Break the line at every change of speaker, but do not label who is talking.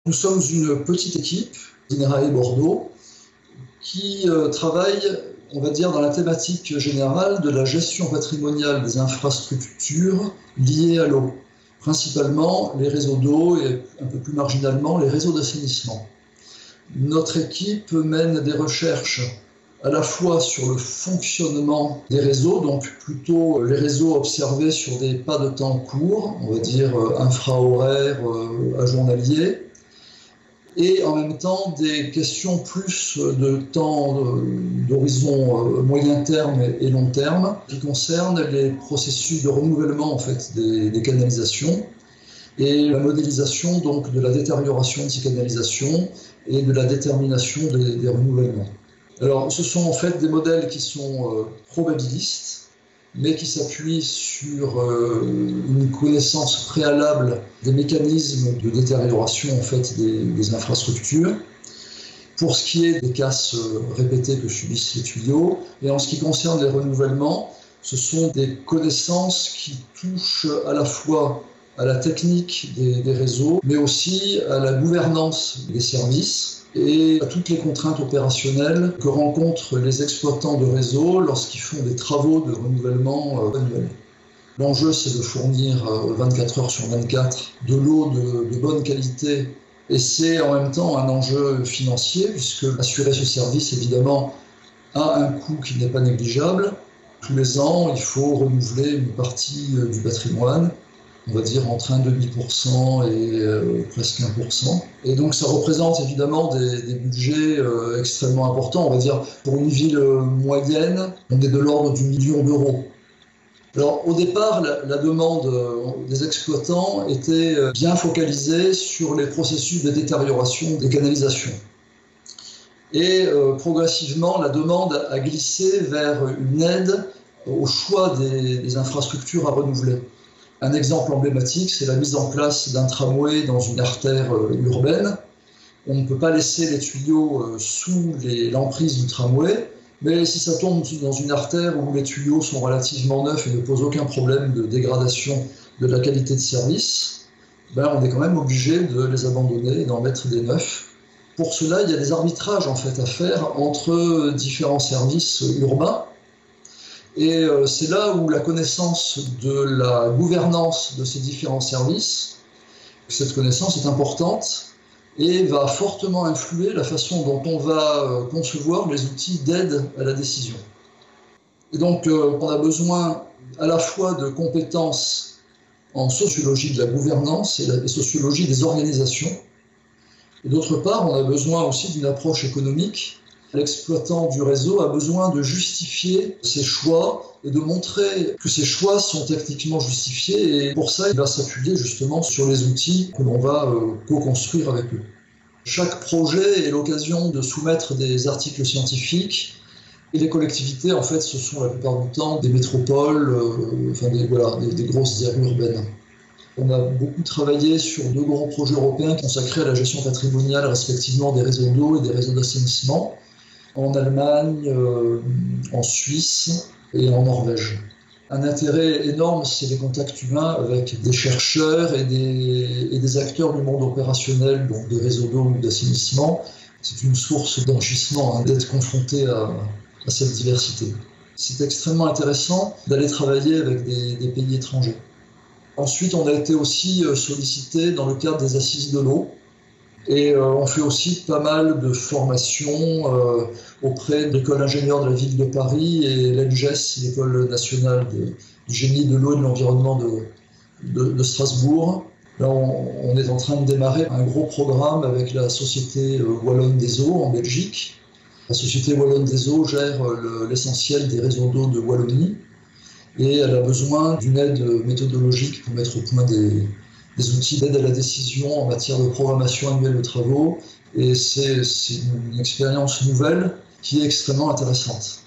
Nous sommes une petite équipe d'INRAE Bordeaux qui travaille, on va dire, dans la thématique générale de la gestion patrimoniale des infrastructures liées à l'eau, principalement les réseaux d'eau et un peu plus marginalement les réseaux d'assainissement. Notre équipe mène des recherches à la fois sur le fonctionnement des réseaux, donc plutôt les réseaux observés sur des pas de temps courts, on va dire infrahoraires à journalier, et en même temps des questions plus de temps d'horizon moyen terme et long terme qui concernent les processus de renouvellement en fait, des canalisations et la modélisation donc, de la détérioration de ces canalisations et de la détermination des renouvellements. Alors, ce sont en fait des modèles qui sont probabilistes, mais qui s'appuient sur une connaissance préalable des mécanismes de détérioration en fait, des infrastructures. Pour ce qui est des casses répétées que subissent les tuyaux, et en ce qui concerne les renouvellements, ce sont des connaissances qui touchent à la fois à la technique des réseaux, mais aussi à la gouvernance des services et à toutes les contraintes opérationnelles que rencontrent les exploitants de réseaux lorsqu'ils font des travaux de renouvellement annuels. L'enjeu, c'est de fournir 24 heures sur 24 de l'eau de bonne qualité, et c'est en même temps un enjeu financier, puisque assurer ce service, évidemment, a un coût qui n'est pas négligeable. Tous les ans, il faut renouveler une partie du patrimoine, on va dire entre 1,5% et presque 1%. Et donc ça représente évidemment des budgets extrêmement importants. On va dire pour une ville moyenne, on est de l'ordre du million d'euros. Alors au départ, la demande des exploitants était bien focalisée sur les processus de détérioration des canalisations. Et progressivement, la demande a glissé vers une aide au choix des infrastructures à renouveler. Un exemple emblématique, c'est la mise en place d'un tramway dans une artère urbaine. On ne peut pas laisser les tuyaux sous l'emprise du tramway, mais si ça tombe dans une artère où les tuyaux sont relativement neufs et ne posent aucun problème de dégradation de la qualité de service, on est quand même obligé de les abandonner et d'en mettre des neufs. Pour cela, il y a des arbitrages en fait, à faire entre différents services urbains. Et c'est là où la connaissance de la gouvernance de ces différents services, cette connaissance est importante et va fortement influer la façon dont on va concevoir les outils d'aide à la décision. Et donc on a besoin à la fois de compétences en sociologie de la gouvernance et sociologie des organisations. Et d'autre part, on a besoin aussi d'une approche économique. L'exploitant du réseau a besoin de justifier ses choix et de montrer que ces choix sont techniquement justifiés. Et pour ça, il va s'appuyer justement sur les outils que l'on va co-construire avec eux. Chaque projet est l'occasion de soumettre des articles scientifiques. Et les collectivités, en fait, ce sont la plupart du temps des métropoles, des grosses aires urbaines. On a beaucoup travaillé sur 2 grands projets européens consacrés à la gestion patrimoniale, respectivement des réseaux d'eau et des réseaux d'assainissement, en Allemagne, en Suisse et en Norvège. Un intérêt énorme, c'est les contacts humains avec des chercheurs et des acteurs du monde opérationnel, donc des réseaux d'eau ou d'assainissement. C'est une source d'enrichissement d'être confronté à cette diversité. C'est extrêmement intéressant d'aller travailler avec des pays étrangers. Ensuite, on a été aussi sollicité dans le cadre des assises de l'eau. Et on fait aussi pas mal de formations auprès de l'école ingénieure de la ville de Paris et l'ENGES, l'école nationale du génie de l'eau et de l'environnement de Strasbourg. Là, on est en train de démarrer un gros programme avec la Société Wallonne des Eaux en Belgique. La Société Wallonne des Eaux gère l'essentiel des réseaux d'eau de Wallonie et elle a besoin d'une aide méthodologique pour mettre au point des outils d'aide à la décision en matière de programmation annuelle de travaux. Et c'est une expérience nouvelle qui est extrêmement intéressante.